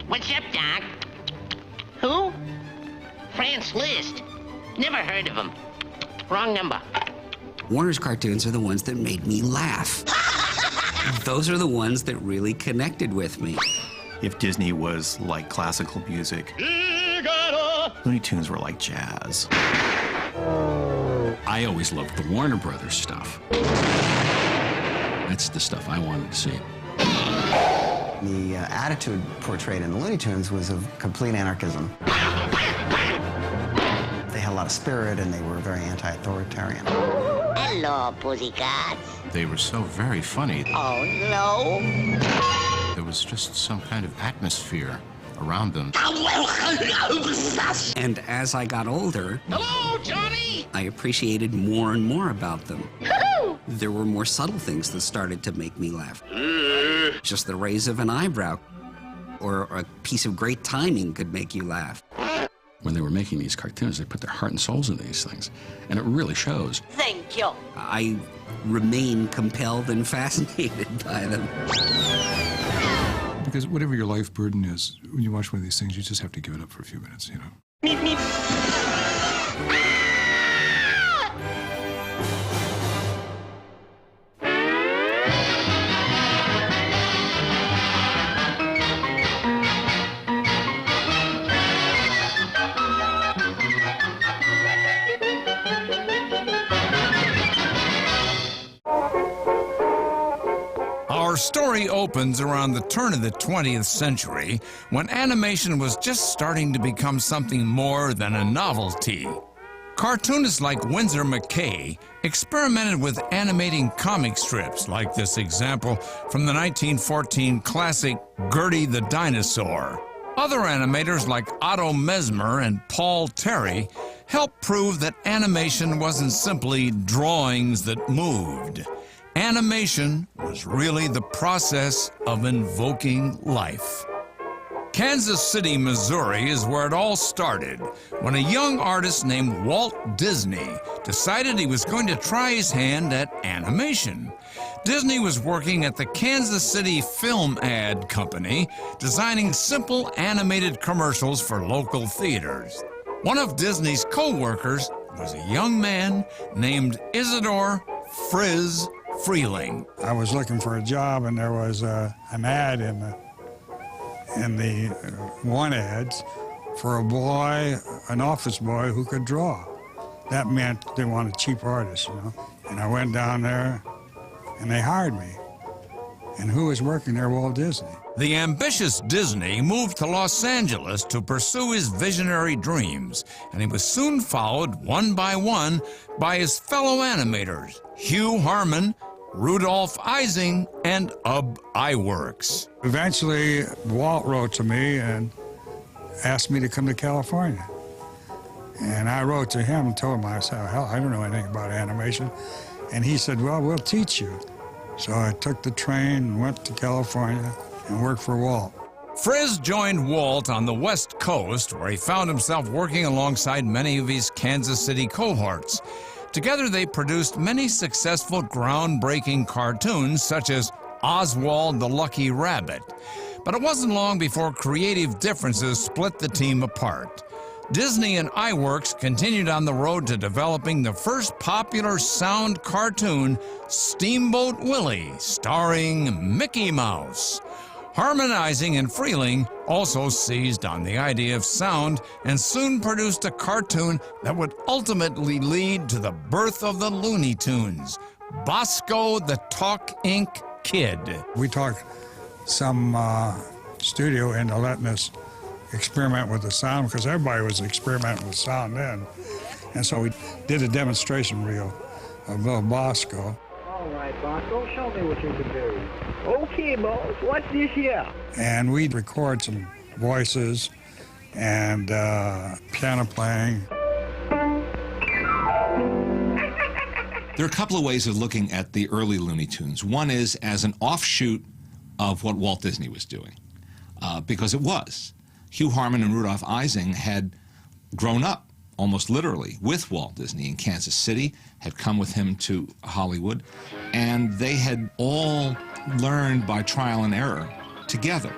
What's up, Doc? Who? Franz Liszt. Never heard of him. Wrong number. Warner's cartoons are the ones that made me laugh. Those are the ones that really connected with me. If Disney was like classical music, Looney Tunes were like jazz. I always loved the Warner Brothers stuff. That's the stuff I wanted to see. The attitude portrayed in the Looney Tunes was of complete anarchism. They had a lot of spirit, and they were very anti-authoritarian. Hello, pussycats. They were so very funny. Oh, no. There was just some kind of atmosphere around them. And as I got older, Hello, Johnny! I appreciated more and more about them. There were more subtle things that started to make me laugh. Just the raise of an eyebrow or a piece of great timing could make you laugh. When they were making these cartoons, they put their heart and souls into these things, and it really shows. Thank you. I remain compelled and fascinated by them. Because whatever your life burden is, when you watch one of these things, you just have to give it up for a few minutes, you know. Our story opens around the turn of the 20th century, when animation was just starting to become something more than a novelty. Cartoonists like Winsor McCay experimented with animating comic strips, like this example from the 1914 classic Gertie the Dinosaur. Other animators like Otto Mesmer and Paul Terry helped prove that animation wasn't simply drawings that moved. Animation was really the process of invoking life. Kansas City, Missouri is where it all started, when a young artist named Walt Disney decided he was going to try his hand at animation. Disney was working at the Kansas City Film Ad Company, designing simple animated commercials for local theaters. One of Disney's co-workers was a young man named Isidore Friz Freleng. I was looking for a job, and there was an ad in the one ads for a boy, an office boy who could draw. That meant they wanted cheap artists, you know. And I went down there, and they hired me. And who was working there? Walt Disney. The ambitious Disney moved to Los Angeles to pursue his visionary dreams, and he was soon followed, one by one, by his fellow animators, Hugh Harman, Rudolf Ising, and Ub Iwerks. Eventually, Walt wrote to me and asked me to come to California. And I wrote to him and told him, I said, hell, I don't know anything about animation. And he said, well, we'll teach you. So I took the train and went to California and worked for Walt. Friz joined Walt on the West Coast, where he found himself working alongside many of his Kansas City cohorts. Together, they produced many successful, groundbreaking cartoons, such as Oswald the Lucky Rabbit. But it wasn't long before creative differences split the team apart. Disney and Iwerks continued on the road to developing the first popular sound cartoon, Steamboat Willie, starring Mickey Mouse. Harmonizing and Freleng also seized on the idea of sound and soon produced a cartoon that would ultimately lead to the birth of the Looney Tunes, Bosko the Talk Ink Kid. We talked some studio into letting us experiment with the sound, because everybody was experimenting with sound then. And so we did a demonstration reel of little Bosko. All right, Bosko, show me what you can do. Okay, boss, what's this here? And we'd record some voices and piano playing. There are a couple of ways of looking at the early Looney Tunes. One is as an offshoot of what Walt Disney was doing, because it was. Hugh Harman and Rudolf Ising had grown up, almost literally, with Walt Disney in Kansas City, had come with him to Hollywood, and they had all learned by trial and error together.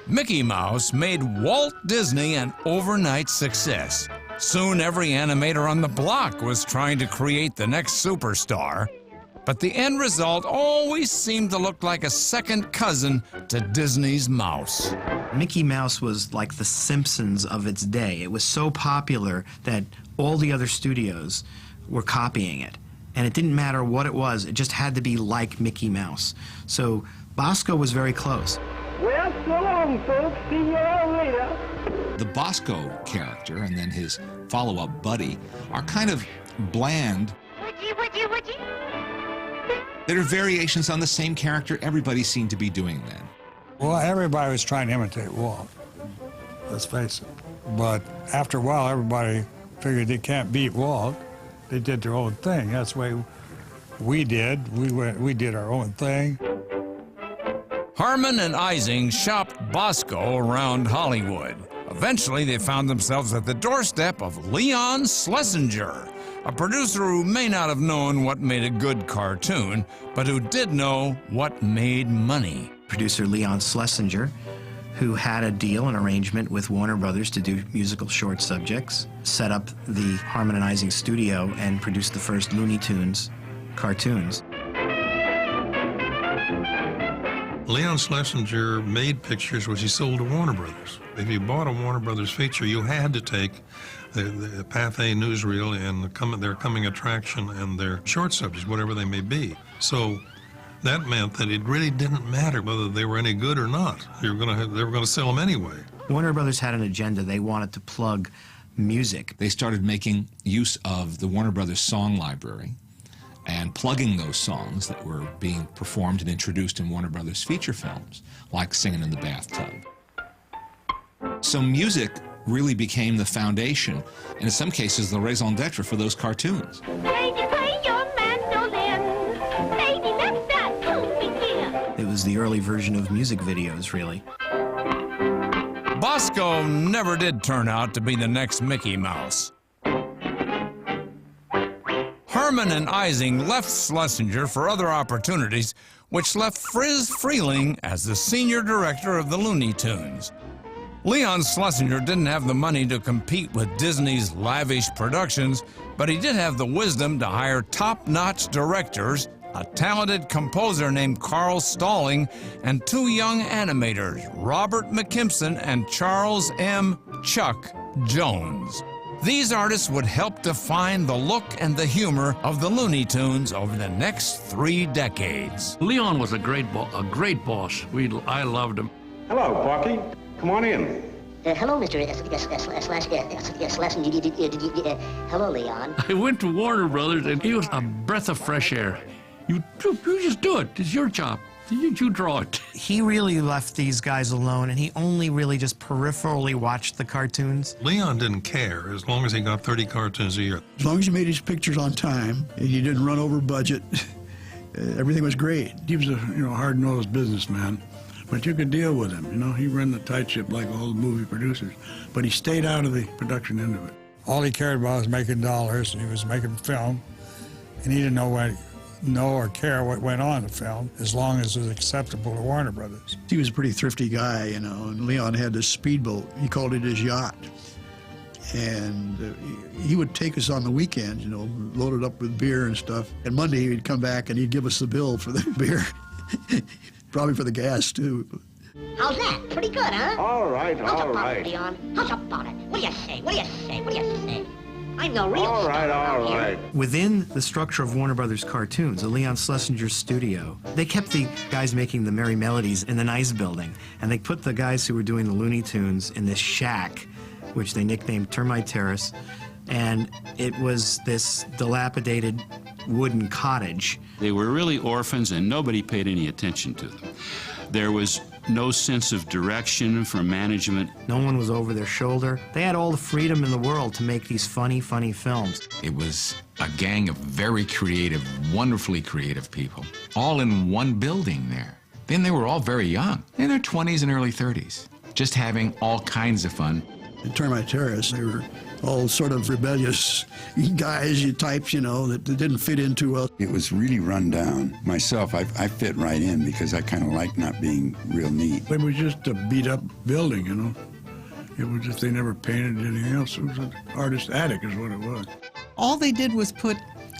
Mickey Mouse made Walt Disney an overnight success. Soon every animator on the block was trying to create the next superstar, but the end result always seemed to look like a second cousin to Disney's Mouse. Mickey Mouse was like the Simpsons of its day. It was so popular that all the other studios were copying it. And it didn't matter what it was, it just had to be like Mickey Mouse. So Bosko was very close. Well, so long, folks. See you all later. The Bosko character and then his follow-up Buddy are kind of bland. There are variations on the same character everybody seemed to be doing then. Well, everybody was trying to imitate Walt, let's face it. But after a while, everybody figured they can't beat Walt. They did their own thing. That's the way we did. We did our own thing. Harman and Ising shopped Bosko around Hollywood. Eventually, they found themselves at the doorstep of Leon Schlesinger, a producer who may not have known what made a good cartoon, but who did know what made money. Producer Leon Schlesinger, who had a deal, an arrangement with Warner Brothers to do musical short subjects, set up the Harman and Ising studio and produced the first Looney Tunes cartoons. Leon Schlesinger made pictures which he sold to Warner Brothers. If you bought a Warner Brothers feature, you had to take the Pathé newsreel and their coming attraction and their short subjects, whatever they may be. So that meant that it really didn't matter whether they were any good or not. They were going to sell them anyway. Warner Brothers had an agenda. They wanted to plug music. They started making use of the Warner Brothers song library and plugging those songs that were being performed and introduced in Warner Brothers feature films, like Singing in the Bathtub. So music really became the foundation, and in some cases, the raison d'etre for those cartoons. Lady, play your mandolin. Lady, let that tune begin. It was the early version of music videos, really. Bosko never did turn out to be the next Mickey Mouse. Harman and Ising left Schlesinger for other opportunities, which left Friz Freleng as the senior director of the Looney Tunes. Leon Schlesinger didn't have the money to compete with Disney's lavish productions, but he did have the wisdom to hire top-notch directors, a talented composer named Carl Stalling, and two young animators, Robert McKimson and Charles M. Chuck Jones. These artists would help define the look and the humor of the Looney Tunes over the next 3 decades. Leon was a great boss. I loved him. Hello, Porky. Come on in. Hello, Mr. Schlesinger. Hello, Leon. I went to Warner Brothers, and he was a breath of fresh air. You just do it. It's your job. You draw it. He really left these guys alone, and he only really just peripherally watched the cartoons. Leon didn't care as long as he got 30 cartoons a year. As long as he made his pictures on time and he didn't run over budget, everything was great. He was a hard-nosed businessman, but you could deal with him. He ran the tight ship like all the movie producers, but he stayed out of the production end of it. All he cared about was making dollars, and he was making film, and he didn't know or care what went on in the film, as long as it was acceptable to Warner Brothers. He was a pretty thrifty guy, and Leon had this speedboat. He called it his yacht. And he would take us on the weekends, loaded up with beer and stuff. And Monday he'd come back and he'd give us the bill for the beer, probably for the gas too. How's that? Pretty good, huh? All right, How's all about right. it, Leon? How's about it? What do you say? What do you say? What do you say? I'm the real All right, star all here. right. Within the structure of Warner Brothers cartoons, the Leon Schlesinger studio, they kept the guys making the Merrie Melodies in the nice building, and they put the guys who were doing the Looney Tunes in this shack, which they nicknamed Termite Terrace, and it was this dilapidated wooden cottage. They were really orphans, and nobody paid any attention to them. There was no sense of direction from management. No one was over their shoulder. They had all the freedom in the world to make these funny, funny films. It was a gang of very creative, wonderfully creative people, all in one building there. Then they were all very young, in their 20s and early 30s, just having all kinds of fun. Termite Terrace. They were all sort of rebellious guys, types, that didn't fit in too well. It was really run down. Myself, I fit right in because I kind of like not being real neat. It was just a beat-up building, It was just, they never painted anything else. It was an artist's attic is what it was. All they did was put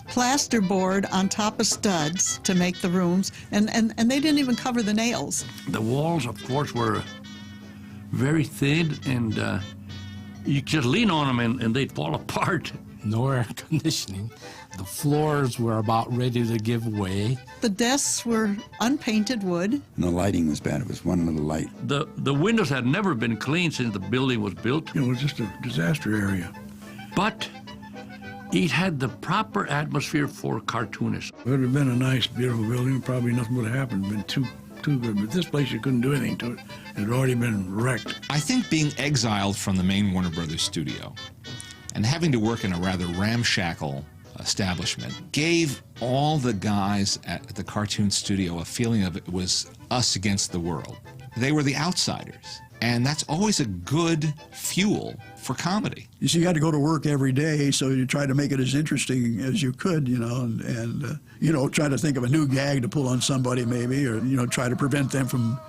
plasterboard on top of studs to make the rooms, and they didn't even cover the nails. The walls, of course, were very thin, and you just lean on them and they'd fall apart. No air conditioning. The floors were about ready to give way. The desks were unpainted wood. And the lighting was bad. It was one little light. The windows had never been cleaned since the building was built. It was just a disaster area. But it had the proper atmosphere for cartoonists. If it had been a nice, beautiful building, probably nothing would have happened. It would have been too good. But this place, you couldn't do anything to it. It had already been wrecked. I think being exiled from the main Warner Brothers studio and having to work in a rather ramshackle establishment gave all the guys at the cartoon studio a feeling of it was us against the world. They were the outsiders. And that's always a good fuel for comedy. You see, you had to go to work every day, so you tried to make it as interesting as you could, and try to think of a new gag to pull on somebody maybe, or, try to prevent them from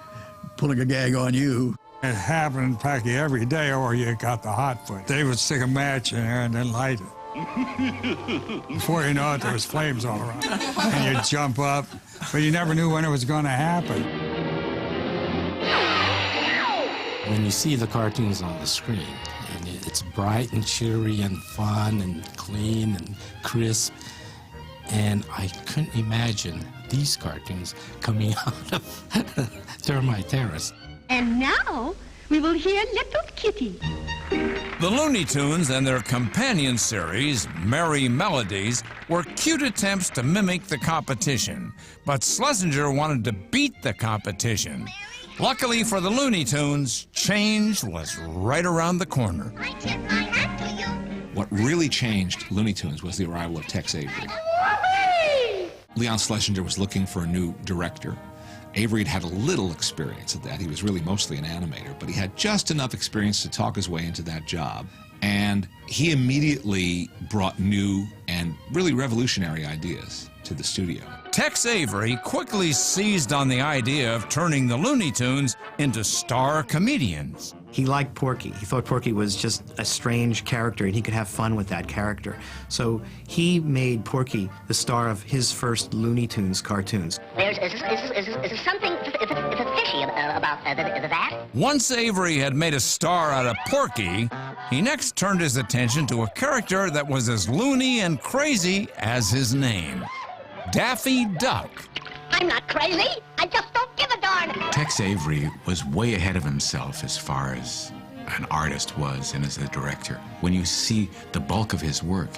pulling a gag on you. It happened practically every day, or you got the hot foot. They would stick a match in there and then light it. Before you know it, there was flames all around. And you'd jump up, but you never knew when it was going to happen. When you see the cartoons on the screen, and it's bright and cheery and fun and clean and crisp, and I couldn't imagine these cartoons coming out of Termite Terrace. And now we will hear Little Kitty. The Looney Tunes and their companion series, Merrie Melodies, were cute attempts to mimic the competition, but Schlesinger wanted to beat the competition. Luckily for the Looney Tunes, change was right around the corner. I tip my hat to you. What really changed Looney Tunes was the arrival of Tex Avery. Leon Schlesinger was looking for a new director. Avery had had a little experience at that. He was really mostly an animator, but he had just enough experience to talk his way into that job. And he immediately brought new and really revolutionary ideas to the studio. Tex Avery quickly seized on the idea of turning the Looney Tunes into star comedians. He liked Porky. He thought Porky was just a strange character and he could have fun with that character. So he made Porky the star of his first Looney Tunes cartoons. Is there something fishy about that? Once Avery had made a star out of Porky, he next turned his attention to a character that was as loony and crazy as his name. Daffy Duck. I'm not crazy. I just don't give a darn. Tex Avery was way ahead of himself as far as an artist was and as a director. When you see the bulk of his work,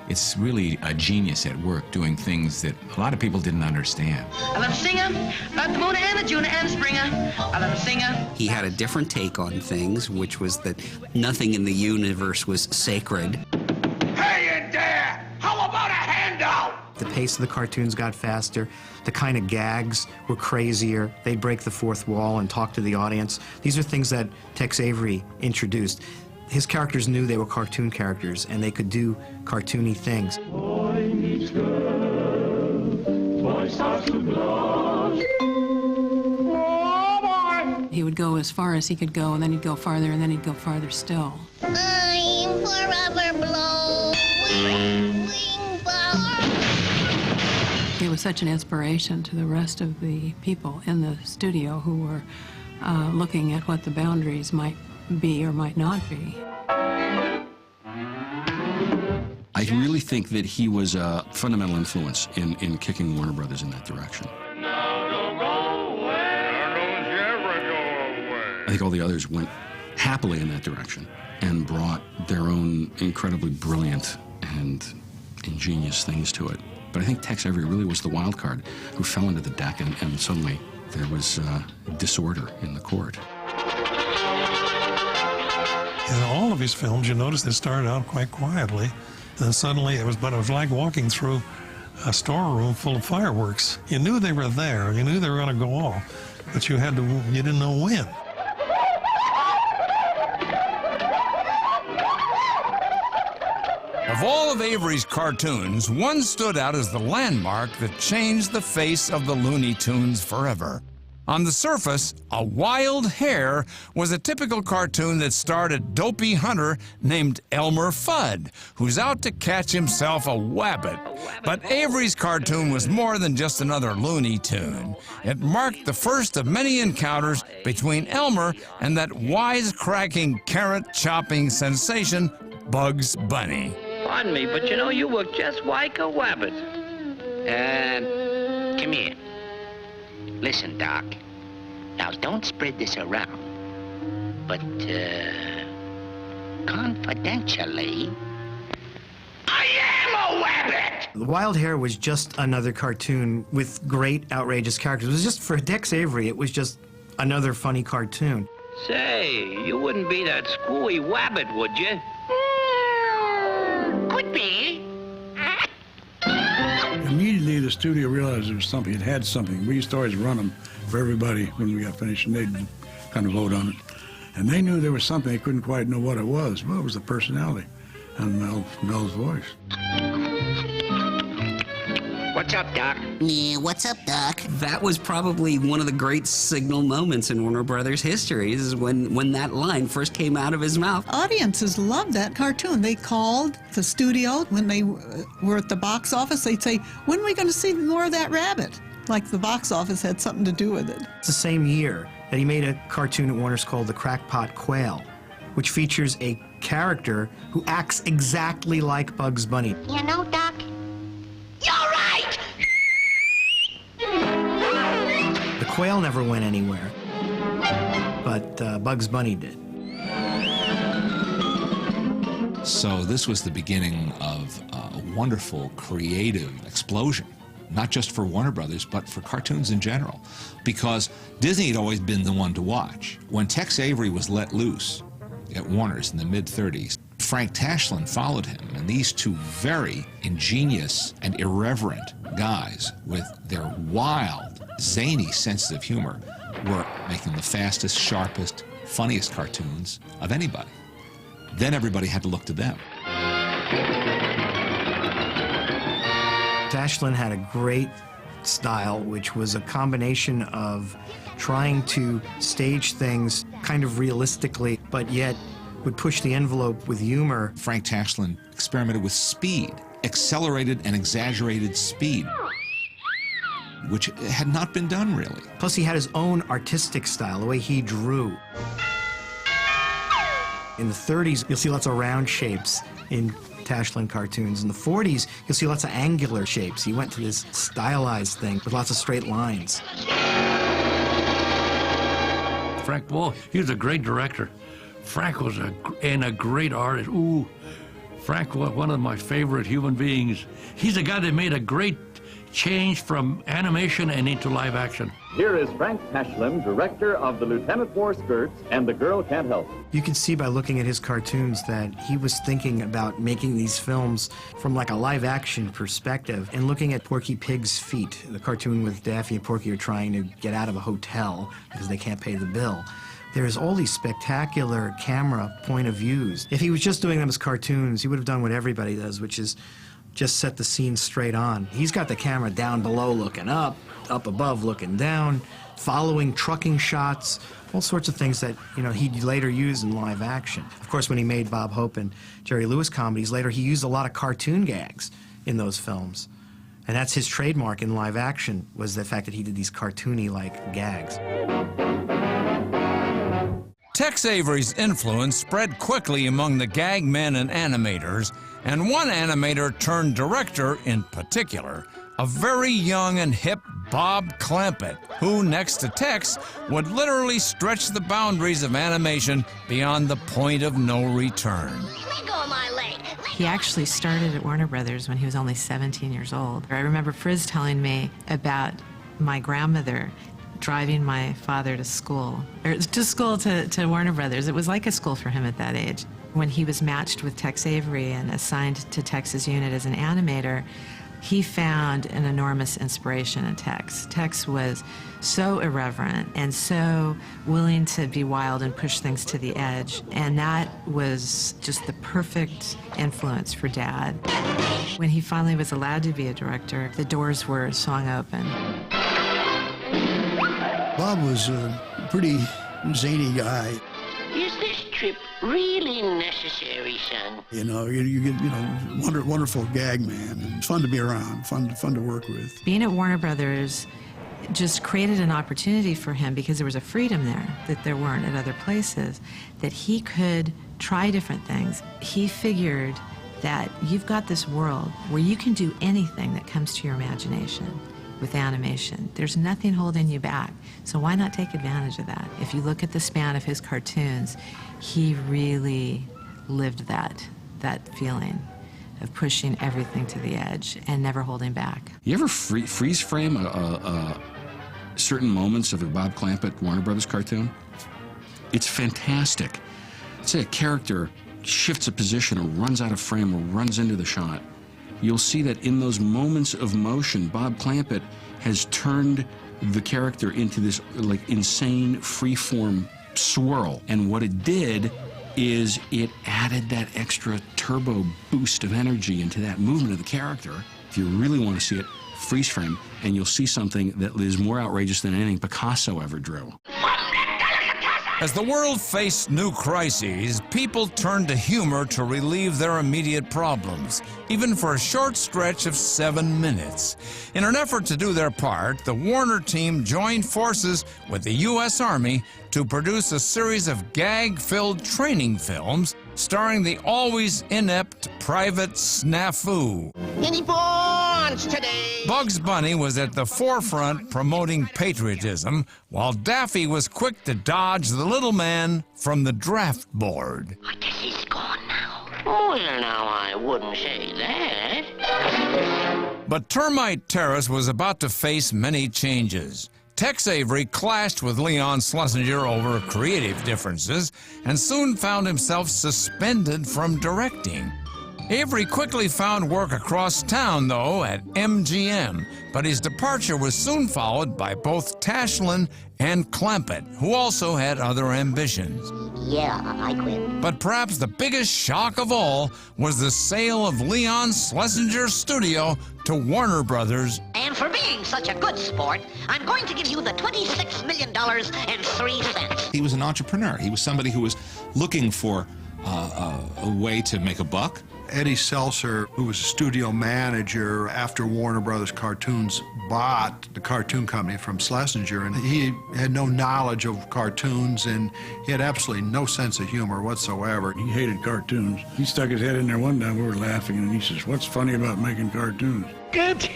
it's really a genius at work doing things that a lot of people didn't understand. I love a singer, about the moon and the June and the Springer. I love a singer. He had a different take on things, which was that nothing in the universe was sacred. Hey in there! How about a handout? The pace of the cartoons got faster. The kind of gags were crazier. They'd break the fourth wall and talk to the audience. These are things that Tex Avery introduced. His characters knew they were cartoon characters, and they could do cartoony things. Boy meets girl, boy starts to blush. Oh, boy! He would go as far as he could go, and then he'd go farther, and then he'd go farther still. I'm forever blowing flower. He was such an inspiration to the rest of the people in the studio who were looking at what the boundaries might be or might not be. I really think that he was a fundamental influence in kicking Warner Brothers in that direction. I think all the others went happily in that direction and brought their own incredibly brilliant and ingenious things to it. But I think Tex Avery really was the wild card who fell into the deck, and suddenly there was disorder in the court. In all of his films, you notice they started out quite quietly, and suddenly it was like walking through a storeroom full of fireworks. You knew they were there, you knew they were going to go off, but you didn't know when. Of all of Avery's cartoons, one stood out as the landmark that changed the face of the Looney Tunes forever. On the surface, A Wild Hare was a typical cartoon that starred a dopey hunter named Elmer Fudd, who's out to catch himself a wabbit. But Avery's cartoon was more than just another Looney Tune. It marked the first of many encounters between Elmer and that wisecracking, carrot-chopping sensation, Bugs Bunny. Pardon me, but you know, you look just like a wabbit. Come here. Listen, Doc. Now, don't spread this around. But, confidentially, I am a wabbit! The Wild Hare was just another cartoon with great, outrageous characters. It was just, for Tex Avery, it was just another funny cartoon. Say, you wouldn't be that screwy wabbit, would you? Could be. Immediately, the studio realized there was something. It had something. We used to always run them for everybody when we got finished, and they'd kind of vote on it. And they knew there was something. They couldn't quite know what it was. Well, it was the personality and Mel's voice. What's up, Doc? Yeah, what's up, Doc? That was probably one of the great signal moments in Warner Brothers history, is when that line first came out of his mouth. Audiences loved that cartoon. They called the studio when they were at the box office. They'd say, when are we going to see more of that rabbit? Like the box office had something to do with it. It's the same year that he made a cartoon at Warner's called The Crackpot Quail, which features a character who acts exactly like Bugs Bunny. You know, Doc, you're right! The quail never went anywhere, but Bugs Bunny did. So this was the beginning of a wonderful creative explosion, not just for Warner Brothers, but for cartoons in general, because Disney had always been the one to watch. When Tex Avery was let loose at Warner's in the mid-30s, Frank Tashlin followed him, and these two very ingenious and irreverent guys with their wild, zany sense of humor were making the fastest, sharpest, funniest cartoons of anybody. Then everybody had to look to them. Tashlin had a great style, which was a combination of trying to stage things kind of realistically, but yet would push the envelope with humor. Frank Tashlin experimented with speed, accelerated and exaggerated speed, which had not been done really. Plus he had his own artistic style, the way he drew. In the 30s, you'll see lots of round shapes in Tashlin cartoons. In the 40s, you'll see lots of angular shapes. He went to this stylized thing with lots of straight lines. Frank, well, he was a great director. Frank was a great artist. Ooh, Frank was one of my favorite human beings. He's the guy that made a great change from animation and into live action. Here is Frank Tashlin, director of The Lieutenant Wore Skirts and The Girl Can't Help. You can see by looking at his cartoons that he was thinking about making these films from like a live action perspective, and looking at Porky Pig's Feet, the cartoon with Daffy and Porky are trying to get out of a hotel because they can't pay the bill. There's all these spectacular camera point of views. If he was just doing them as cartoons, he would have done what everybody does, which is just set the scene straight on. He's got the camera down below looking up above looking down, following trucking shots, all sorts of things that, you know, he'd later use in live action. Of course, when he made Bob Hope and Jerry Lewis comedies later, he used a lot of cartoon gags in those films. And that's his trademark in live action, was the fact that he did these cartoony-like gags. Tex Avery's influence spread quickly among the gag men and animators, and one animator turned director in particular, a very young and hip Bob Clampett, who, next to Tex, would literally stretch the boundaries of animation beyond the point of no return. He actually started at Warner Brothers when he was only 17 years old. I remember Friz telling me about my grandmother driving my father to school, to Warner Brothers. It was like a school for him at that age. When he was matched with Tex Avery and assigned to Tex's unit as an animator, he found an enormous inspiration in Tex. Tex was so irreverent and so willing to be wild and push things to the edge, and that was just the perfect influence for Dad. When he finally was allowed to be a director, the doors were swung open. Bob was a pretty zany guy. Is this trip really necessary, son? You know, you get, wonderful gag man, and fun to be around, fun to work with. Being at Warner Brothers just created an opportunity for him, because there was a freedom there that there weren't at other places, that he could try different things. He figured that you've got this world where you can do anything that comes to your imagination with animation. There's nothing holding you back, so why not take advantage of that? If you look at the span of his cartoons, he really lived that feeling of pushing everything to the edge and never holding back. You ever freeze frame certain moments of a Bob Clampett Warner Brothers cartoon? It's fantastic. Say a character shifts a position or runs out of frame or runs into the shot. You'll see that in those moments of motion, Bob Clampett has turned the character into this like insane free-form swirl. And what it did is it added that extra turbo boost of energy into that movement of the character. If you really want to see it, freeze frame, and you'll see something that is more outrageous than anything Picasso ever drew. As the world faced new crises, people turned to humor to relieve their immediate problems, even for a short stretch of 7 minutes. In an effort to do their part, the Warner team joined forces with the U.S. Army to produce a series of gag-filled training films starring the always inept Private Snafu. Any bonds today? Bugs Bunny was at the forefront promoting patriotism, while Daffy was quick to dodge the little man from the draft board. I guess he's gone now. Well, now, I wouldn't say that. But Termite Terrace was about to face many changes. Tex Avery clashed with Leon Schlesinger over creative differences and soon found himself suspended from directing. Avery quickly found work across town, though, at MGM, but his departure was soon followed by both Tashlin and Clampett, who also had other ambitions. Yeah, I quit. But perhaps the biggest shock of all was the sale of Leon Schlesinger's studio to Warner Brothers. And for being such a good sport, I'm going to give you the $26 million and 3 cents. He was an entrepreneur. He was somebody who was looking for a way to make a buck. Eddie Seltzer, who was a studio manager after Warner Brothers Cartoons bought the cartoon company from Schlesinger, and he had no knowledge of cartoons, and he had absolutely no sense of humor whatsoever. He hated cartoons. He stuck his head in there one time, we were laughing, and he says, "What's funny about making cartoons?" Good.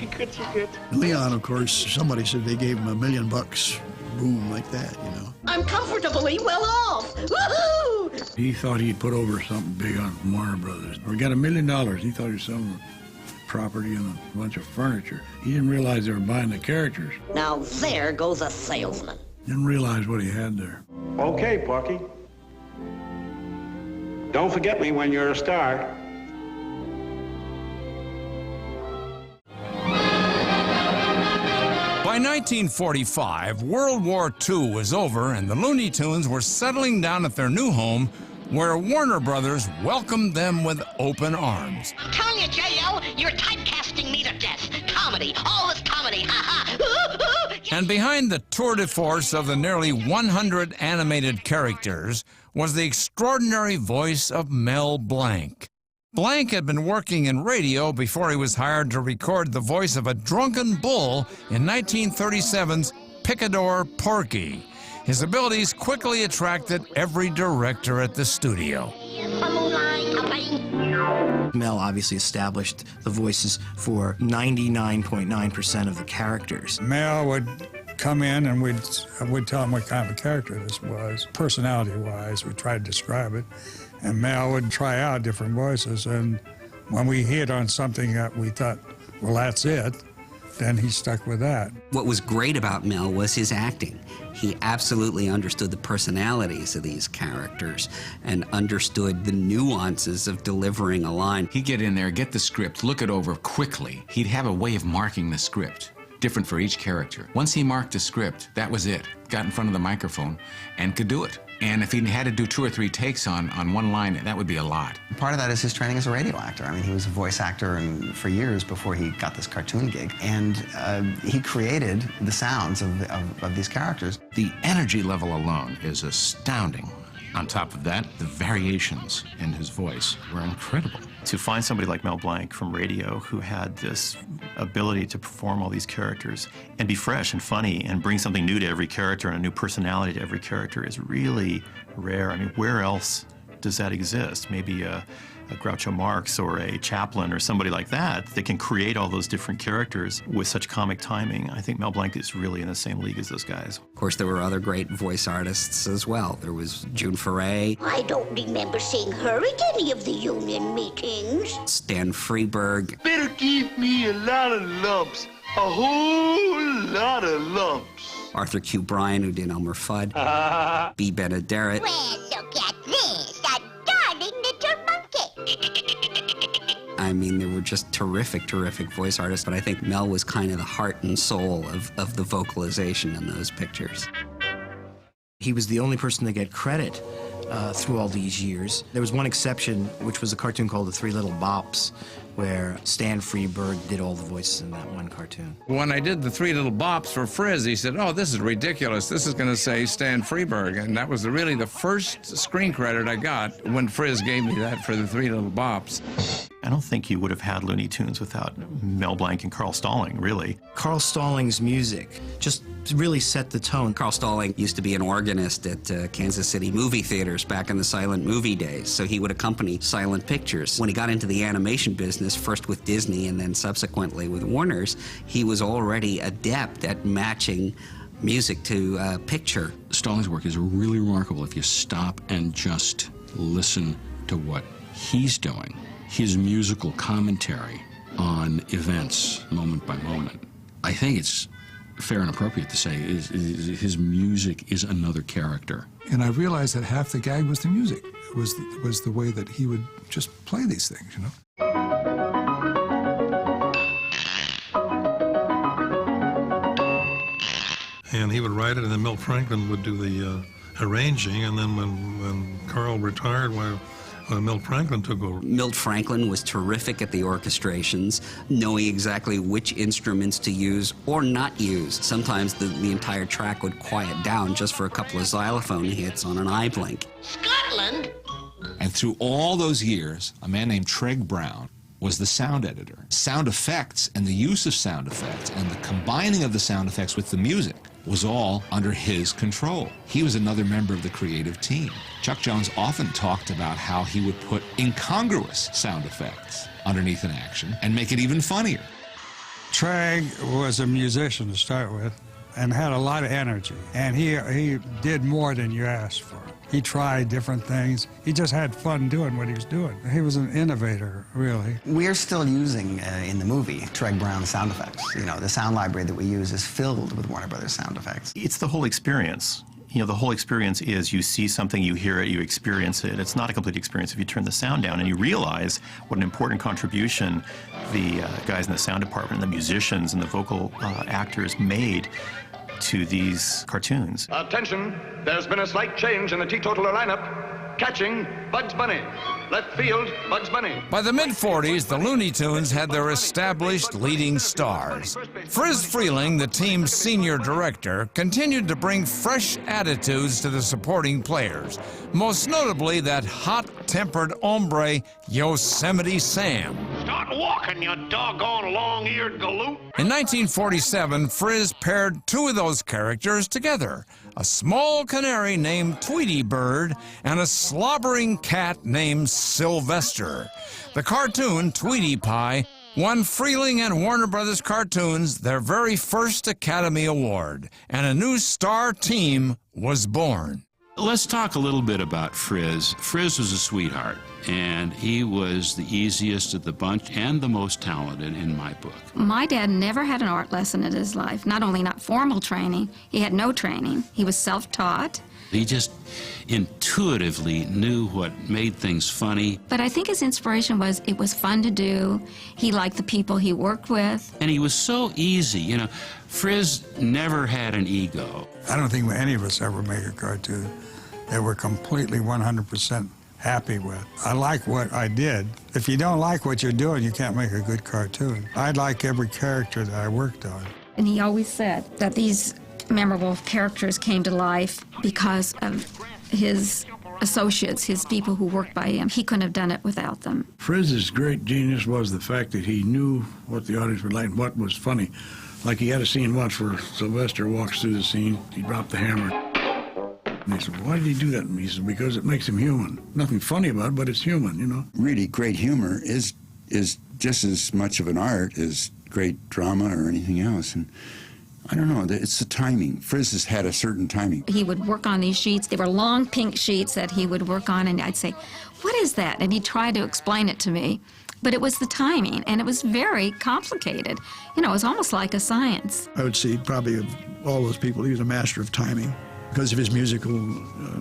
Leon, of course, somebody said they gave him $1 million, boom, like that, you know. I'm comfortably well off. Woohoo! He thought he'd put over something big on Warner Brothers. We got $1 million. He thought he was selling property and a bunch of furniture. He didn't realize they were buying the characters. Now there goes a salesman. Didn't realize what he had there. Okay, Porky. Don't forget me when you're a star. By 1945, World War II was over and the Looney Tunes were settling down at their new home, where Warner Brothers welcomed them with open arms. I'm telling you, J.L., you're typecasting me to death. Comedy, all this comedy, ha-ha. And behind the tour de force of the nearly 100 animated characters was the extraordinary voice of Mel Blanc. Blanc had been working in radio before he was hired to record the voice of a drunken bull in 1937's Picador Porky. His abilities quickly attracted every director at the studio. Mel obviously established the voices for 99.9% of the characters. Mel would come in and we'd tell him what kind of a character this was. Personality-wise, we tried to describe it. And Mel would try out different voices, and when we hit on something that we thought, well, that's it, then he stuck with that. What was great about Mel was his acting. He absolutely understood the personalities of these characters and understood the nuances of delivering a line. He'd get in there, get the script, look it over quickly. He'd have a way of marking the script, different for each character. Once he marked the script, that was it. Got in front of the microphone and could do it. And if he had to do 2 or 3 takes on one line, that would be a lot. Part of that is his training as a radio actor. I mean, he was a voice actor for years before he got this cartoon gig. And he created the sounds of these characters. The energy level alone is astounding. On top of that, the variations in his voice were incredible. To find somebody like Mel Blanc from radio who had this ability to perform all these characters and be fresh and funny and bring something new to every character and a new personality to every character is really rare. I mean, where else does that exist? Maybe a Groucho Marx or a Chaplin or somebody like that can create all those different characters with such comic timing. I think Mel Blanc is really in the same league as those guys. Of course, there were other great voice artists as well. There was June Foray. I don't remember seeing her at any of the union meetings. Stan Freberg. Better give me a lot of lumps. A whole lot of lumps. Arthur Q. Bryan, who did Elmer Fudd. B. Benaderet. Well, look at this. A darling little monkey. I mean, there were just terrific, terrific voice artists, but I think Mel was kind of the heart and soul of the vocalization in those pictures. He was the only person to get credit through all these years. There was one exception, which was a cartoon called The Three Little Bops, where Stan Freberg did all the voices in that one cartoon. When I did the Three Little Bops for Friz, he said, "Oh, this is ridiculous. This is going to say Stan Freberg." And that was really the first screen credit I got when Friz gave me that for the Three Little Bops. I don't think you would have had Looney Tunes without Mel Blanc and Carl Stalling, really. Carl Stalling's music just really set the tone. Carl Stalling used to be an organist at Kansas City movie theaters back in the silent movie days, so he would accompany silent pictures. When he got into the animation business, first with Disney and then subsequently with Warner's, he was already adept at matching music to picture. Stalling's work is really remarkable if you stop and just listen to what he's doing. His musical commentary on events, moment by moment. I think it's fair and appropriate to say his music is another character. And I realized that half the gag was the music. It was the way that he would just play these things, you know? And he would write it, and then Milt Franklin would do the arranging, and then when Carl retired, Milt Franklin took over. Milt Franklin was terrific at the orchestrations, knowing exactly which instruments to use or not use. Sometimes the entire track would quiet down just for a couple of xylophone hits on an eye blink. Scotland? And through all those years, a man named Treg Brown was the sound editor. Sound effects and the use of sound effects and the combining of the sound effects with the music was all under his control. He was another member of the creative team. Chuck Jones often talked about how he would put incongruous sound effects underneath an action and make it even funnier. Treg was a musician to start with and had a lot of energy, and he did more than you asked for. He tried different things. He just had fun doing what he was doing. He was an innovator, really. We're still using, in the movie, Treg Brown sound effects. You know, the sound library that we use is filled with Warner Brothers sound effects. It's the whole experience. You know, the whole experience is you see something, you hear it, you experience it. It's not a complete experience if you turn the sound down and you realize what an important contribution the guys in the sound department, the musicians and the vocal actors made to these cartoons. Attention, there's been a slight change in the teetotaler lineup. Catching, Bugs Bunny. Left field, Bugs Bunny. By the mid-40s, the Looney Tunes had their established leading stars. Friz Freleng, the team's senior director, continued to bring fresh attitudes to the supporting players, most notably that hot-tempered hombre, Yosemite Sam. Start walking, you doggone long-eared galoot. In 1947, Friz paired two of those characters together, a small canary named Tweety Bird and a slobbering cat named Sylvester. The cartoon, Tweety Pie, won Freleng and Warner Brothers Cartoons their very first Academy Award, and a new star team was born. Let's talk a little bit about Friz. Friz was a sweetheart, and he was the easiest of the bunch and the most talented in my book. My dad never had an art lesson in his life. Not only not formal training, he had no training. He was self-taught. He just intuitively knew what made things funny. But I think his inspiration was it was fun to do. He liked the people he worked with. And he was so easy, you know. Friz never had an ego. I don't think any of us ever make a cartoon that we're completely 100% happy with. I like what I did. If you don't like what you're doing, you can't make a good cartoon. I like every character that I worked on. And he always said that these memorable characters came to life because of his associates, his people who worked by him. He couldn't have done it without them. Friz's great genius was the fact that he knew what the audience would like and what was funny. Like he had a scene once where Sylvester walks through the scene, he dropped the hammer. And they said, why did he do that? And he said, because it makes him human. Nothing funny about it, but it's human, you know. Really, great humor is just as much of an art as great drama or anything else. And I don't know, it's the timing. Friz has had a certain timing. He would work on these sheets. They were long pink sheets that he would work on, and I'd say, what is that? And he'd try to explain it to me. But it was the timing, and it was very complicated. You know, it was almost like a science. I would say probably of all those people, he was a master of timing. Because of his musical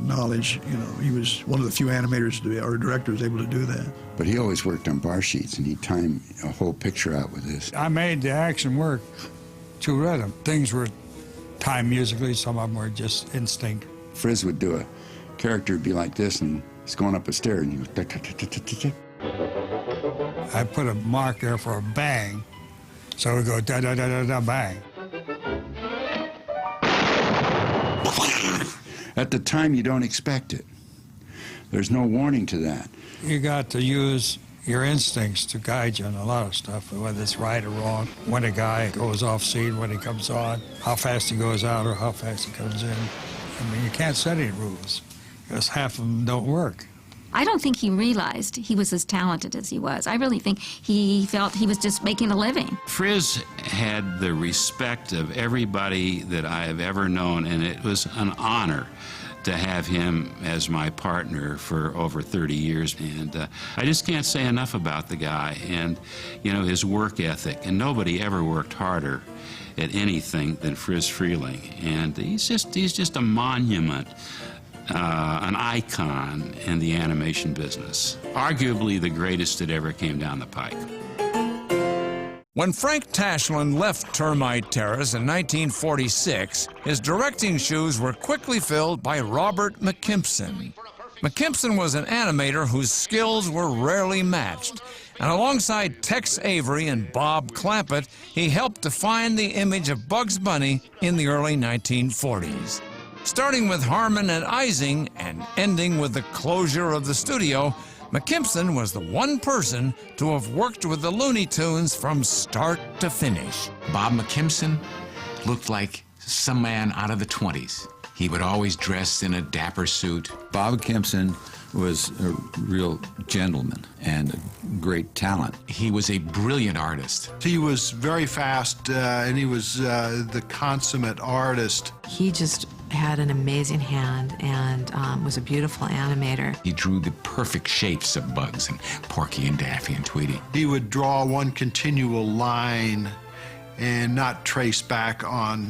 knowledge, you know, he was one of the few animators or directors able to do that. But he always worked on bar sheets, and he'd time a whole picture out with this. I made the action work to rhythm. Things were timed musically, some of them were just instinct. Friz would do a character be like this, and he's going up a stair, and he goes, tick, tick, tick, tick, tick, tick. I put a mark there for a bang, so we go da-da-da-da-da, bang. At the time, you don't expect it. There's no warning to that. You got to use your instincts to guide you in a lot of stuff, whether it's right or wrong, when a guy goes off scene, when he comes on, how fast he goes out or how fast he comes in. I mean, you can't set any rules, because half of them don't work. I don't think he realized he was as talented as he was. I really think he felt he was just making a living. Friz had the respect of everybody that I have ever known, and it was an honor to have him as my partner for over 30 years. And I just can't say enough about the guy and, you know, his work ethic. And nobody ever worked harder at anything than Friz Freleng. And he's just a monument. An icon in the animation business. Arguably the greatest that ever came down the pike. When Frank Tashlin left Termite Terrace in 1946, his directing shoes were quickly filled by Robert McKimson. McKimson was an animator whose skills were rarely matched, and alongside Tex Avery and Bob Clampett, he helped define the image of Bugs Bunny in the early 1940s. Starting with Harman and Ising and ending with the closure of the studio, McKimson was the one person to have worked with the Looney Tunes from start to finish. Bob McKimson looked like some man out of the 20s. He would always dress in a dapper suit. Bob McKimson was a real gentleman and a great talent. He was a brilliant artist. He was very fast, and he was the consummate artist. He just had an amazing hand and was a beautiful animator. He drew the perfect shapes of Bugs and Porky and Daffy and Tweety. He would draw one continual line and not trace back on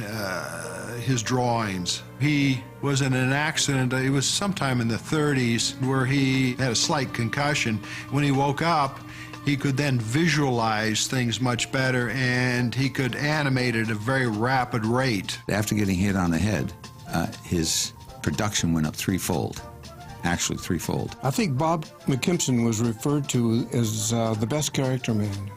his drawings. He was in an accident, it was sometime in the 30s, where he had a slight concussion. When he woke up, he could then visualize things much better, and he could animate at a very rapid rate. After getting hit on the head, his production went up threefold. Actually, threefold. I think Bob McKimson was referred to as the best character man.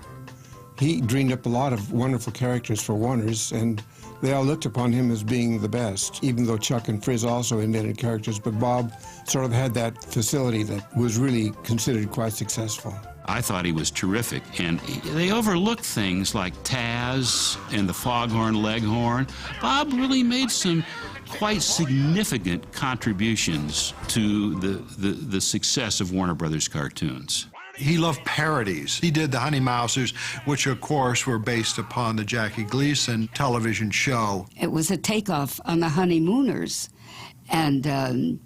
He dreamed up a lot of wonderful characters for Warner's, and they all looked upon him as being the best, even though Chuck and Friz also invented characters, but Bob sort of had that facility that was really considered quite successful. I thought he was terrific, and they overlooked things like Taz and the Foghorn Leghorn. Bob really made some quite significant contributions to the success of Warner Brothers cartoons. He loved parodies. He did the Honey Mousers, which of course were based upon the Jackie Gleason television show. It was a takeoff on the Honeymooners, and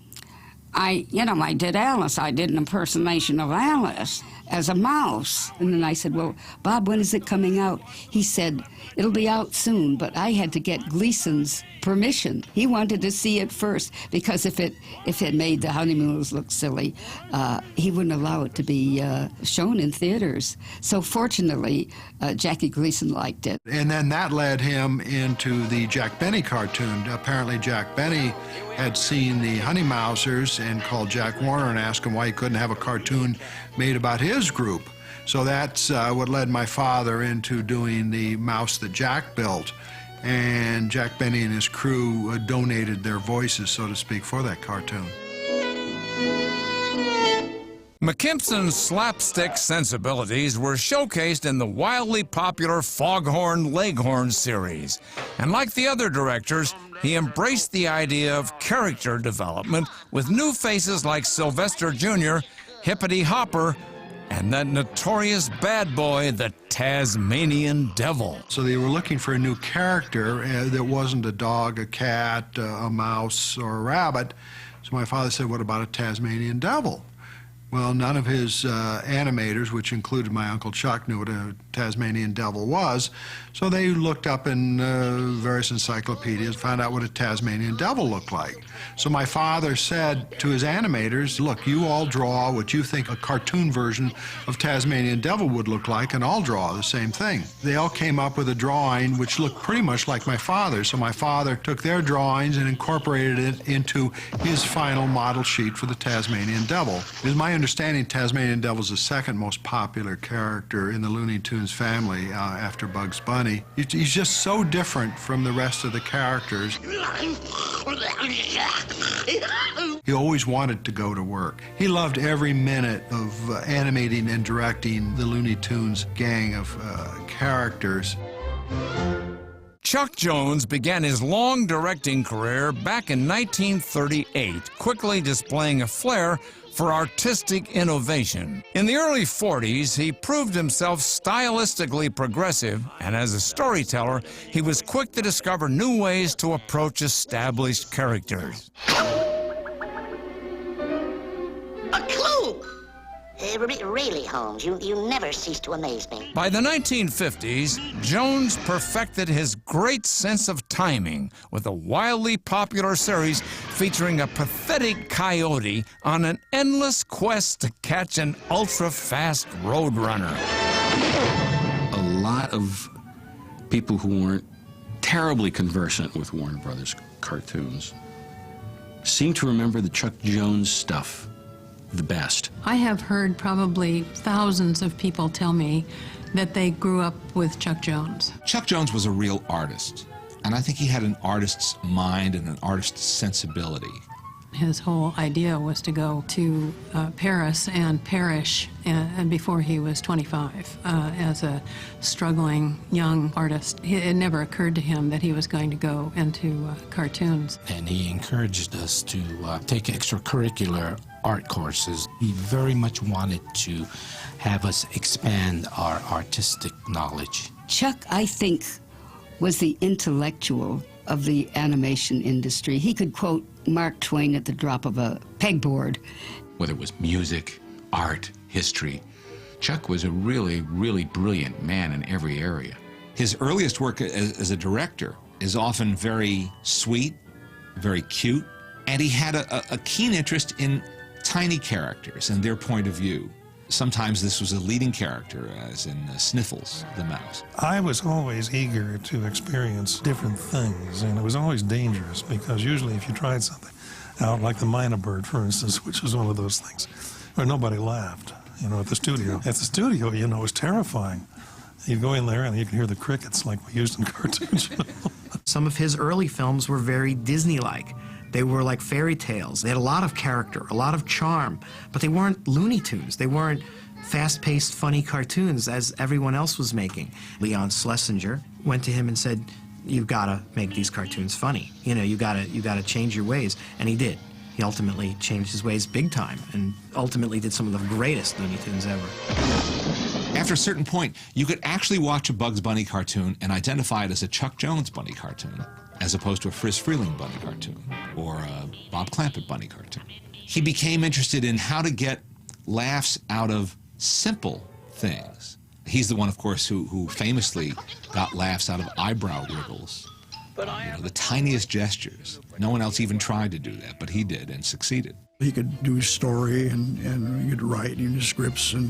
I did Alice. I did an impersonation of Alice as a mouse. And then I said, well, Bob, when is it coming out? He said, it'll be out soon, but I had to get Gleason's permission. He wanted to see it first, because if it made the Honeymooners look silly, he wouldn't allow it to be shown in theaters. So fortunately, Jackie Gleason liked it. And then that led him into the Jack Benny cartoon. Apparently Jack Benny had seen the Honey Mousers and called Jack Warner and asked him why he couldn't have a cartoon made about his group. So that's what led my father into doing the mouse that Jack built. And Jack Benny and his crew donated their voices, so to speak, for that cartoon. McKimson's slapstick sensibilities were showcased in the wildly popular Foghorn Leghorn series. And like the other directors, he embraced the idea of character development with new faces like Sylvester Jr., Hippity Hopper, and that notorious bad boy, the Tasmanian Devil. So they were looking for a new character that wasn't a dog, a cat, a mouse, or a rabbit. So my father said, what about a Tasmanian Devil? Well, none of his animators, which included my Uncle Chuck, knew what a Tasmanian Devil was. So they looked up in various encyclopedias, found out what a Tasmanian Devil looked like. So my father said to his animators, look, you all draw what you think a cartoon version of Tasmanian Devil would look like, and I'll draw the same thing. They all came up with a drawing which looked pretty much like my father's. So my father took their drawings and incorporated it into his final model sheet for the Tasmanian Devil. It is my understanding Tasmanian Devil is the second most popular character in the Looney Tunes family after Bugs Bunny. He's just so different from the rest of the characters. He always wanted to go to work. He loved every minute of animating and directing the Looney Tunes gang of characters. Chuck Jones began his long directing career back in 1938, quickly displaying a flair for artistic innovation. In the early 40s, he proved himself stylistically progressive, and as a storyteller, he was quick to discover new ways to approach established characters. A clue! Really, Holmes, you never cease to amaze me. By the 1950s, Jones perfected his great sense of timing with a wildly popular series featuring a pathetic coyote on an endless quest to catch an ultra-fast roadrunner. A lot of people who weren't terribly conversant with Warner Brothers cartoons seem to remember the Chuck Jones stuff the best. I have heard probably thousands of people tell me that they grew up with Chuck Jones. Chuck Jones was a real artist, and I think he had an artist's mind and an artist's sensibility. His whole idea was to go to Paris and perish and before he was 25 as a struggling young artist. It never occurred to him that he was going to go into cartoons. And he encouraged us to take extracurricular art courses. He very much wanted to have us expand our artistic knowledge. Chuck, I think, was the intellectual of the animation industry. He could quote Mark Twain at the drop of a pegboard. Whether it was music, art, history, Chuck was a really, really brilliant man in every area. His earliest work as a director is often very sweet, very cute, and he had a keen interest in tiny characters and their point of view. Sometimes this was a leading character, as in Sniffles, the mouse. I was always eager to experience different things, and it was always dangerous, because usually if you tried something out, like the Mynah Bird, for instance, which was one of those things, where nobody laughed, at the studio. At the studio, it was terrifying. You go in there and you can hear the crickets like we used in cartoons. Some of his early films were very Disney-like. They were like fairy tales. They had a lot of character, a lot of charm, but they weren't Looney Tunes. They weren't fast-paced, funny cartoons as everyone else was making. Leon Schlesinger went to him and said, "You've got to make these cartoons funny. You got to change your ways," and he did. He ultimately changed his ways big time, and ultimately did some of the greatest Looney Tunes ever. After a certain point, you could actually watch a Bugs Bunny cartoon and identify it as a Chuck Jones Bunny cartoon, as opposed to a Friz Freleng Bunny cartoon or a Bob Clampett Bunny cartoon. he became interested in how to get laughs out of simple things. He's the one, of course, who famously got laughs out of eyebrow wriggles. You know, the tiniest gestures. No one else even tried to do that, but he did and succeeded. He could do story and he could write scripts and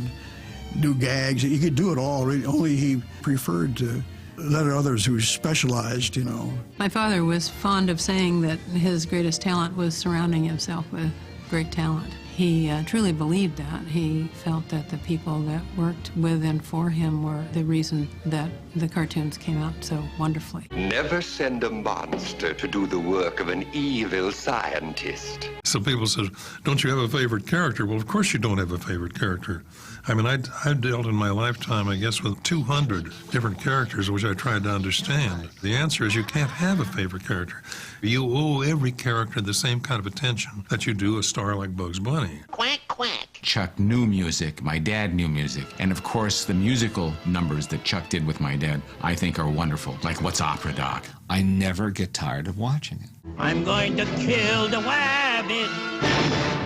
do gags. He could do it all, only he preferred to let others who specialized, you know. My father was fond of saying that his greatest talent was surrounding himself with great talent. He truly believed that. He felt that the people that worked with and for him were the reason that the cartoons came out so wonderfully. Never send a monster to do the work of an evil scientist. Some people say, don't you have a favorite character? Well, of course you don't have a favorite character. I mean, I've dealt in my lifetime, I guess, with 200 different characters, which I tried to understand. The answer is you can't have a favorite character. You owe every character the same kind of attention that you do a star like Bugs Bunny. Quack, quack. Chuck knew music, my dad knew music, and of course the musical numbers that Chuck did with my dad I think are wonderful, like What's Opera, Doc? I never get tired of watching it. I'm going to kill the rabbit.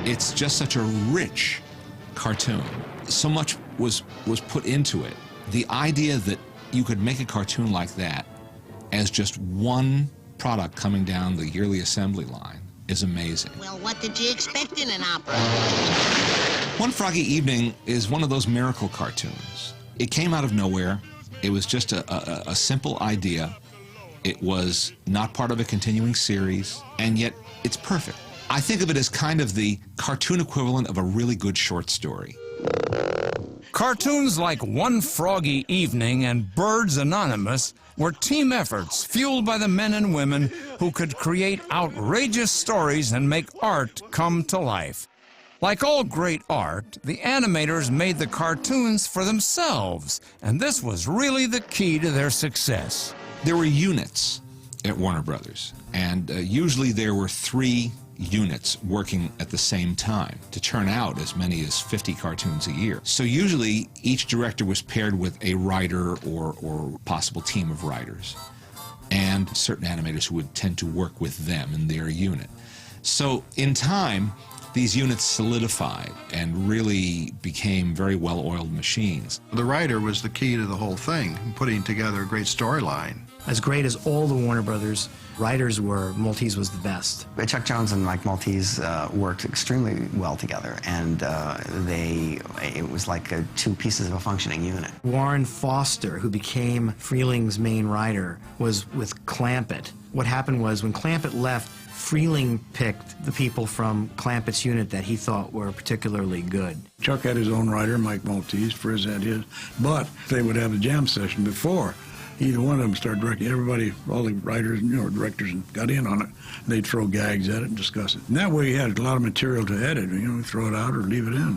It's just such a rich cartoon. So much was put into it. The idea that you could make a cartoon like that as just one product coming down the yearly assembly line is amazing. Well, what did you expect in an opera? One Froggy Evening is one of those miracle cartoons. It came out of nowhere. It was just a simple idea. It was not part of a continuing series, and yet it's perfect. I think of it as kind of the cartoon equivalent of a really good short story. Cartoons like One Froggy Evening and Birds Anonymous were team efforts fueled by the men and women who could create outrageous stories and make art come to life. Like all great art, the animators made the cartoons for themselves, and this was really the key to their success. There were units at Warner Brothers, and usually there were 3 units working at the same time to turn out as many as 50 cartoons a year. So usually each director was paired with a writer or possible team of writers, and certain animators who would tend to work with them in their unit. So in time, these units solidified and really became very well-oiled machines. The writer was the key to the whole thing, putting together a great storyline. As great as all the Warner Brothers writers were, Maltese was the best. Chuck Jones and Mike Maltese worked extremely well together, and it was like 2 pieces of a functioning unit. Warren Foster, who became Freleng's main writer, was with Clampett. What happened was when Clampett left, Freleng picked the people from Clampett's unit that he thought were particularly good. Chuck had his own writer, Mike Maltese, Friz had his, but they would have a jam session before either one of them started directing. Everybody, all the writers, directors got in on it. They'd throw gags at it and discuss it. And that way you had a lot of material to edit, throw it out or leave it in,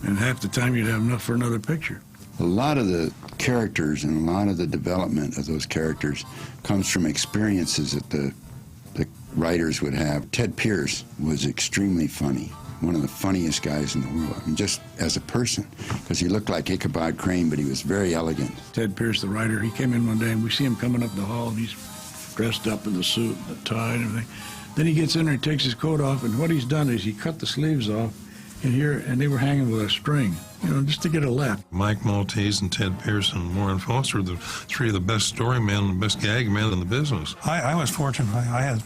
And half the time you'd have enough for another picture. A lot of the characters and a lot of the development of those characters comes from experiences that the writers would have. Ted Pierce was extremely funny, one of the funniest guys in the world, just as a person, because he looked like Ichabod Crane, but he was very elegant. Ted Pierce, the writer, he came in one day and we see him coming up the hall and he's dressed up in the suit and the tie and everything. Then he gets in there and takes his coat off, and what he's done is he cut the sleeves off and they were hanging with a string, just to get a laugh. Mike Maltese and Ted Pierce and Warren Foster were the 3 of the best story men, the best gag men in the business. I was fortunate. I had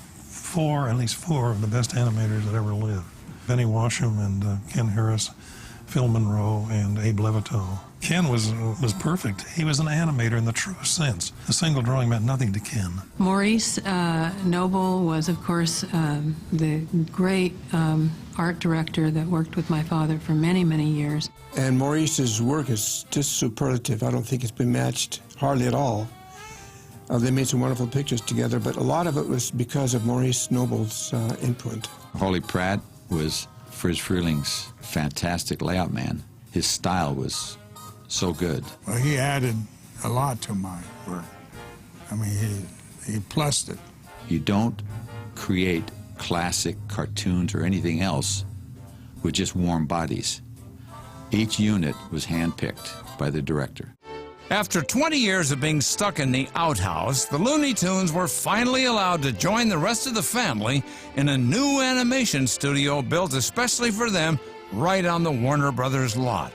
at least four of the best animators that ever lived. Benny Washam and Ken Harris, Phil Monroe, and Abe Levitow. Ken was perfect. He was an animator in the true sense. A single drawing meant nothing to Ken. Maurice Noble was, of course, the great art director that worked with my father for many, many years. And Maurice's work is just superlative. I don't think it's been matched hardly at all. They made some wonderful pictures together, but a lot of it was because of Maurice Noble's input. Holly Pratt was Friz Freleng's fantastic layout man. His style was so good. Well, he added a lot to my work. I mean, he plussed it. You don't create classic cartoons or anything else with just warm bodies. Each unit was handpicked by the director. After 20 years of being stuck in the outhouse, the Looney Tunes were finally allowed to join the rest of the family in a new animation studio built especially for them right on the Warner Brothers lot.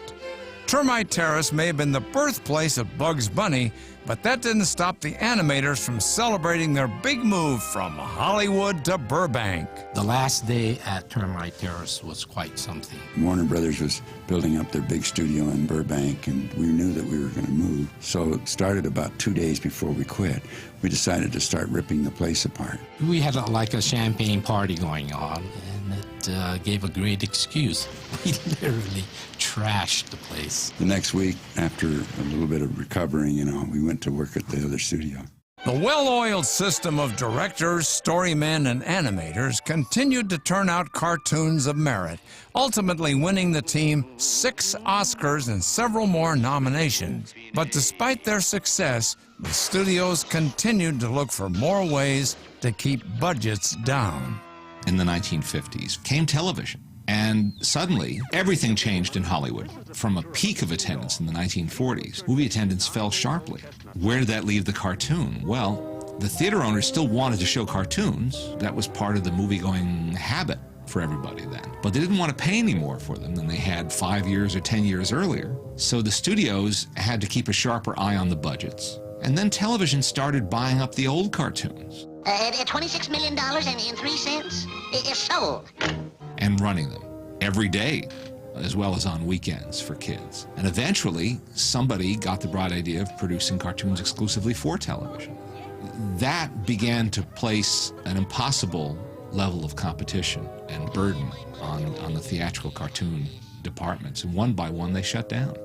Termite Terrace may have been the birthplace of Bugs Bunny, but that didn't stop the animators from celebrating their big move from Hollywood to Burbank. The last day at Termite Terrace was quite something. Warner Brothers was building up their big studio in Burbank, and we knew that we were going to move. So it started about 2 days before we quit. We decided to start ripping the place apart. We had like a champagne party going on, and it gave a great excuse. We literally trashed the place. The next week, after a little bit of recovering, we went to work at the other studio. The well-oiled system of directors, storymen, and animators continued to turn out cartoons of merit, ultimately winning the team 6 Oscars and several more nominations. But despite their success, the studios continued to look for more ways to keep budgets down. In the 1950s came television. And suddenly, everything changed in Hollywood. From a peak of attendance in the 1940s, movie attendance fell sharply. Where did that leave the cartoon? Well, the theater owners still wanted to show cartoons. That was part of the movie-going habit for everybody then. But they didn't want to pay any more for them than they had 5 years or 10 years earlier. So the studios had to keep a sharper eye on the budgets. And then television started buying up the old cartoons. $26 million and 3 cents? It's sold. And running them every day, as well as on weekends for kids. And eventually, somebody got the bright idea of producing cartoons exclusively for television. That began to place an impossible level of competition and burden on the theatrical cartoon departments. And one by one, they shut down.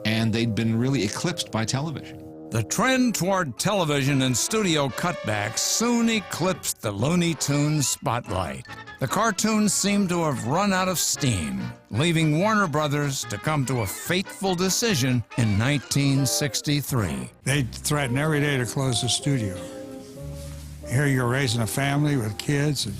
And they'd been really eclipsed by television. The trend toward television and studio cutbacks soon eclipsed the Looney Tunes spotlight. The cartoons seemed to have run out of steam, leaving Warner Brothers to come to a fateful decision in 1963. They threatened every day to close the studio. Here you're raising a family with kids, and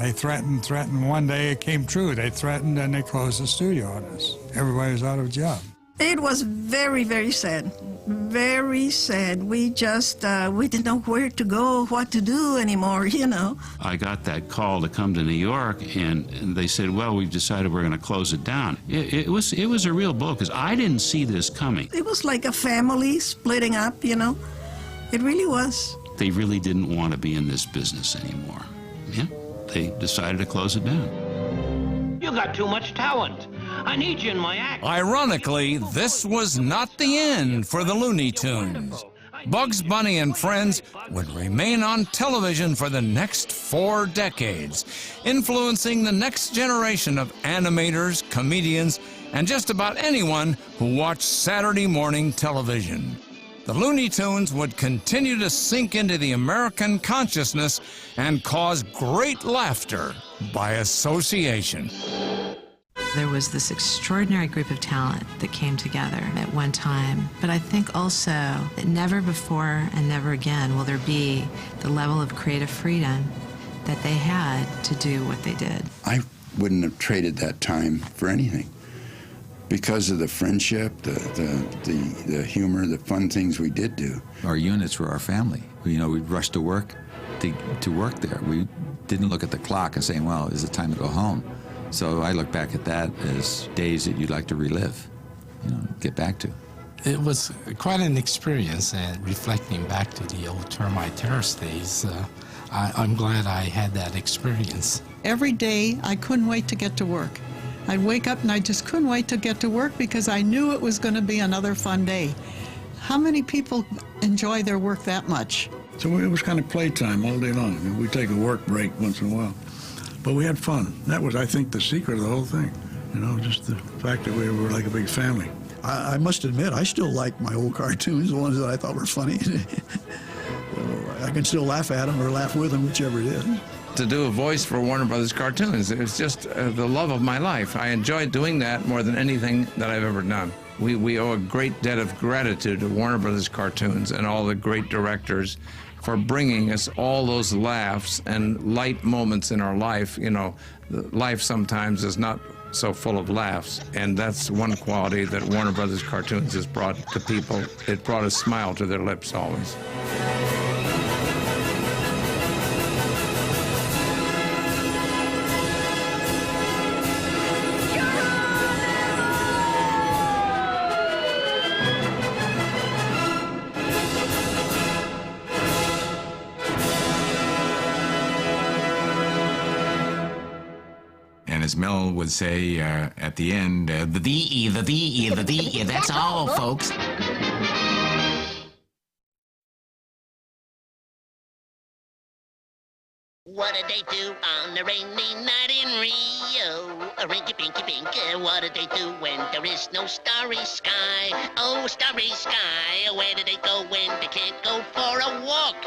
they threatened. One day it came true. They threatened and they closed the studio on us. Everybody was out of a job. It was very, very sad. Very sad. We just, we didn't know where to go, what to do anymore, I got that call to come to New York, and they said, well, we've decided we're going to close it down. It was a real blow, because I didn't see this coming. It was like a family splitting up, It really was. They really didn't want to be in this business anymore. Yeah, they decided to close it down. You got too much talent. I need you in my act. Ironically, this was not the end for the Looney Tunes. Bugs Bunny and Friends would remain on television for the next 4 decades, influencing the next generation of animators, comedians, and just about anyone who watched Saturday morning television. The Looney Tunes would continue to sink into the American consciousness and cause great laughter by association. There was this extraordinary group of talent that came together at one time. But I think also that never before and never again will there be the level of creative freedom that they had to do what they did. I wouldn't have traded that time for anything. Because of the friendship, the humor, the fun things we did do. Our units were our family. We'd rush to work to work there. We didn't look at the clock and say, well, is it time to go home? So I look back at that as days that you'd like to relive, get back to. It was quite an experience, and reflecting back to the old Termite Terrace days, I'm glad I had that experience. Every day, I couldn't wait to get to work. I'd wake up and I just couldn't wait to get to work because I knew it was going to be another fun day. How many people enjoy their work that much? So it was kind of playtime all day long. We'd take a work break once in a while. But we had fun. That was, I think, the secret of the whole thing. Just the fact that we were like a big family. I must admit, I still like my old cartoons, the ones that I thought were funny. I can still laugh at them or laugh with them, whichever it is. To do a voice for Warner Brothers cartoons, it was just the love of my life. I enjoyed doing that more than anything that I've ever done. We owe a great debt of gratitude to Warner Brothers cartoons and all the great directors for bringing us all those laughs and light moments in our life. Life sometimes is not so full of laughs. And that's one quality that Warner Brothers Cartoons has brought to people. It brought a smile to their lips always. And as Mel would say at the end, the VE, the VE, the VE, that's all, folks. What did they do on the rainy night in Rio? A rinky-pinky-pink, what did they do when there is no starry sky? Oh, starry sky, where do they go when they can't go for a walk?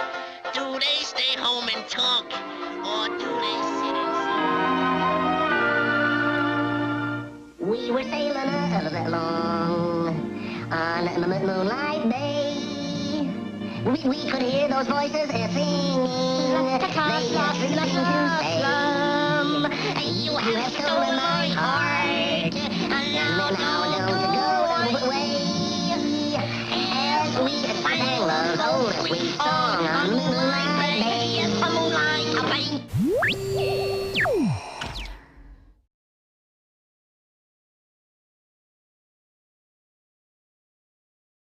Do they stay home and talk, or do they sit and sing? We were sailing along on a moonlight bay. We could hear those voices singing. They had something to say.